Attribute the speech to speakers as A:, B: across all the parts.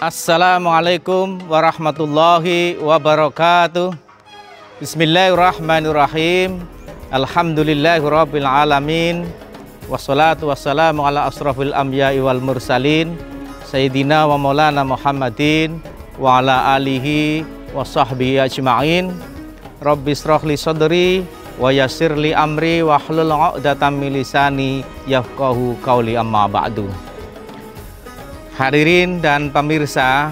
A: Assalamualaikum warahmatullahi wabarakatuh. Bismillahirrahmanirrahim. Alhamdulillahirabbil alamin. Wassalatu wassalamu ala asrafil anbiya'i wal mursalin Sayyidina wa maulana Muhammadin wa ala alihi wa sahbihi ajma'in. Rabbi shrahli sadri wa yassirli amri wa hlul 'uqdatam min lisani yafqahu qauli, amma ba'du. Hadirin dan pemirsa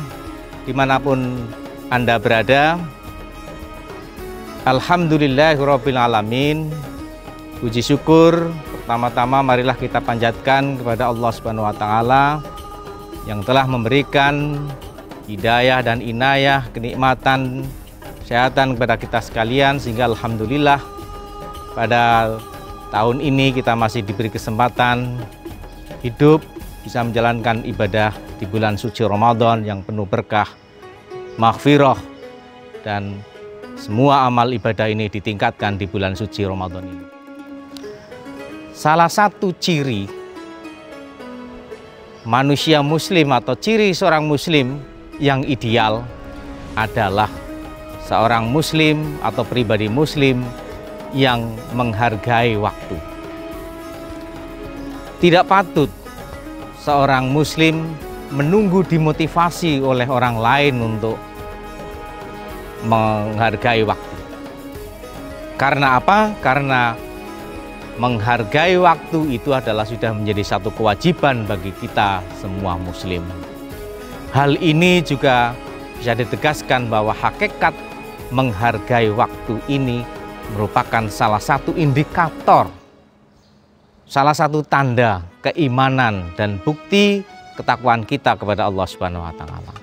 A: dimanapun Anda berada, alhamdulillahirabbil alamin. Puji syukur pertama-tama marilah kita panjatkan kepada Allah Subhanahu wa taala yang telah memberikan hidayah dan inayah, kenikmatan, kesehatan kepada kita sekalian, sehingga alhamdulillah pada tahun ini kita masih diberi kesempatan hidup, bisa menjalankan ibadah di bulan suci Ramadan yang penuh berkah, maghfirah, dan semua amal ibadah ini ditingkatkan di bulan suci Ramadan ini. Salah satu ciri manusia muslim atau ciri seorang muslim yang ideal adalah seorang muslim atau pribadi muslim yang menghargai waktu. Tidak patut seorang muslim menunggu dimotivasi oleh orang lain untuk menghargai waktu. Karena apa? Karena menghargai waktu itu adalah sudah menjadi satu kewajiban bagi kita semua muslim. Hal ini juga bisa ditegaskan bahwa hakikat menghargai waktu ini merupakan salah satu indikator, salah satu tanda keimanan dan bukti ketakwaan kita kepada Allah Subhanahu wa taala.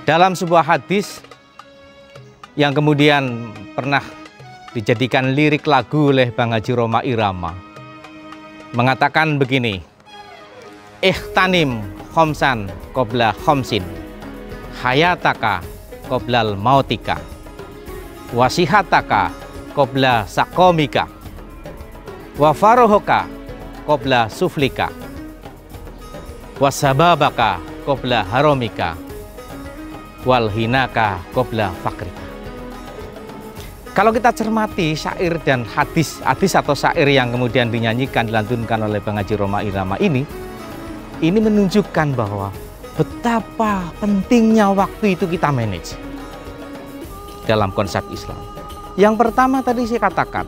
A: Dalam sebuah hadis yang kemudian pernah dijadikan lirik lagu oleh Bang Haji Roma Irama, mengatakan begini: Ikhtanim khomsan qobla khomsin, hayataka qoblal mautika, wasihataka qobla sakomika, wa farohoka qobla suflika, wasababaka qobla haromika, wal hinaka qobla fakrika. Kalau kita cermati syair dan hadis atau syair yang kemudian dinyanyikan, dilantunkan oleh Bang Haji Roma Irama ini menunjukkan bahwa betapa pentingnya waktu itu kita manage dalam konsep Islam. Yang pertama tadi saya katakan,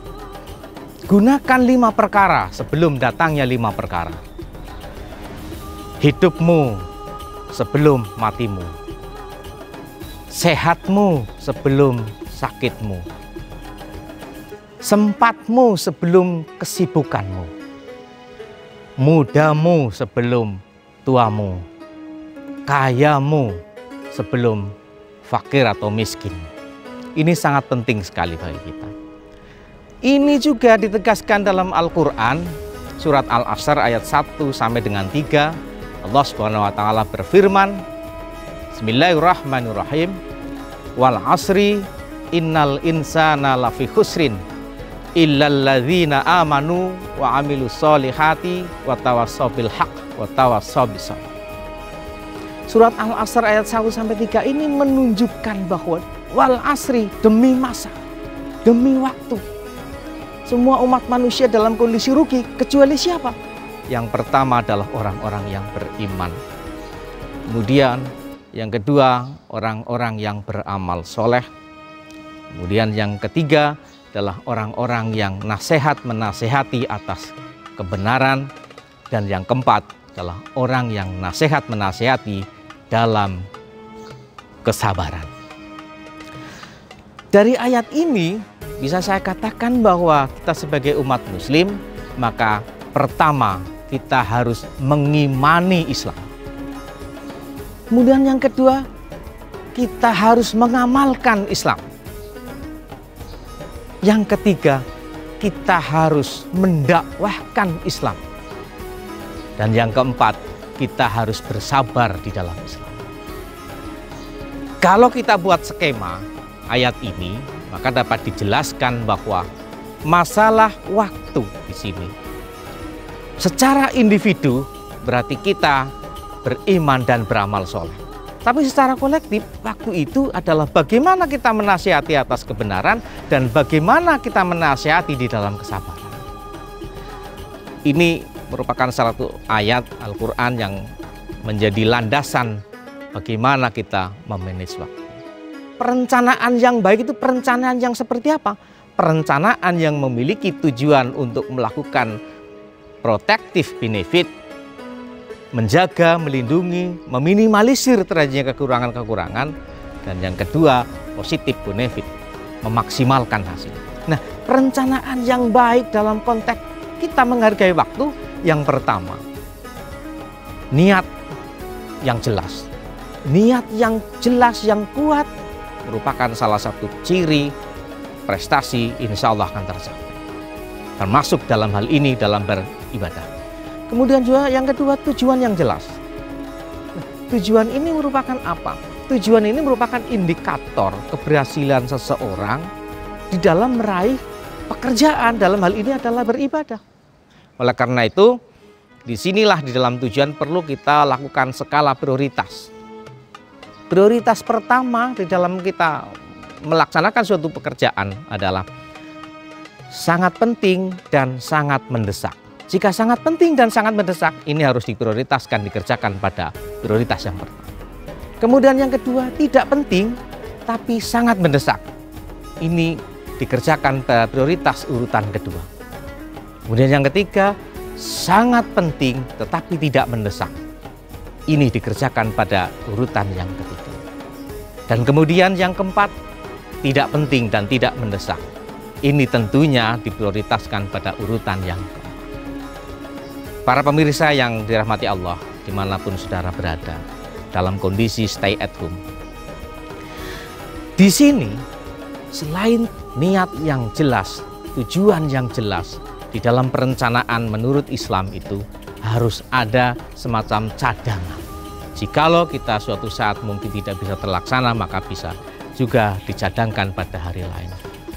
A: gunakan 5 perkara sebelum datangnya 5 perkara. Hidupmu sebelum matimu, sehatmu sebelum sakitmu, sempatmu sebelum kesibukanmu, mudamu sebelum tuamu, kayamu sebelum fakir atau miskin. Ini sangat penting sekali bagi kita. Ini juga ditegaskan dalam Al-Quran, surat Al-Asr ayat 1 sampai dengan 3. Allah Subhanahu wa taala berfirman, Bismillahirrahmanirrahim, wal asri innal insana lafi khusrin illalladzina amanu wa amilus solihati wa tawassaw bil haqq wa tawassaw bis sabr. Surat Al-Asr ayat 1 sampai 3 ini menunjukkan bahwa wal asri, demi masa, demi waktu, semua umat manusia dalam kondisi rugi, kecuali siapa? Yang pertama adalah orang-orang yang beriman. Kemudian yang kedua, orang-orang yang beramal soleh. Kemudian yang ketiga adalah orang-orang yang menasehati atas kebenaran. Dan yang keempat adalah orang yang menasehati dalam kesabaran. Dari ayat ini bisa saya katakan bahwa kita sebagai umat muslim, maka pertama kita harus mengimani Islam. Kemudian yang kedua, kita harus mengamalkan Islam. Yang ketiga, kita harus mendakwahkan Islam. Dan yang keempat, kita harus bersabar di dalam Islam. Kalau kita buat skema ayat ini, maka dapat dijelaskan bahwa masalah waktu di sini secara individu berarti kita beriman dan beramal soleh. Tapi secara kolektif, waktu itu adalah bagaimana kita menasihati atas kebenaran dan bagaimana kita menasihati di dalam kesabaran. Ini merupakan salah satu ayat Al-Quran yang menjadi landasan bagaimana kita memanage waktu. Perencanaan yang baik itu perencanaan yang seperti apa? Perencanaan yang memiliki tujuan untuk melakukan protective benefit, menjaga, melindungi, meminimalisir terjadinya kekurangan-kekurangan, dan yang kedua positif benefit, memaksimalkan hasil. Nah, perencanaan yang baik dalam konteks kita menghargai waktu, yang pertama, niat yang jelas. Niat yang jelas, yang kuat merupakan salah satu ciri prestasi insya Allah akan tercapai. Termasuk dalam hal ini dalam beribadah. Kemudian juga yang kedua, tujuan yang jelas. Nah, tujuan ini merupakan apa? Tujuan ini merupakan indikator keberhasilan seseorang di dalam meraih pekerjaan, dalam hal ini adalah beribadah. Oleh karena itu, disinilah di dalam tujuan perlu kita lakukan skala prioritas. Prioritas pertama di dalam kita melaksanakan suatu pekerjaan adalah sangat penting dan sangat mendesak. Jika sangat penting dan sangat mendesak, ini harus diprioritaskan, dikerjakan pada prioritas yang pertama. Kemudian yang kedua, tidak penting tapi sangat mendesak. Ini dikerjakan pada prioritas urutan kedua. Kemudian yang ketiga, sangat penting tetapi tidak mendesak. Ini dikerjakan pada urutan yang ketiga. Dan kemudian yang keempat, tidak penting dan tidak mendesak. Ini tentunya diprioritaskan pada urutan yang keempat. Para pemirsa yang dirahmati Allah, dimanapun saudara berada, dalam kondisi stay at home. Di sini, selain niat yang jelas, tujuan yang jelas, di dalam perencanaan menurut Islam itu harus ada semacam cadangan. Jikalau kita suatu saat mungkin tidak bisa terlaksana, maka bisa juga dicadangkan pada hari lain.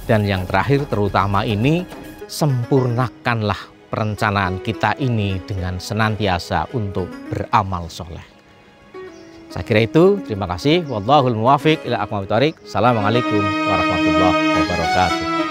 A: Dan yang terakhir terutama ini, sempurnakanlah perencanaan kita ini dengan senantiasa untuk beramal soleh. Saya kira itu, terima kasih. Wallahul muwafiq ila aqwamit thoriq. Assalamualaikum warahmatullahi wabarakatuh.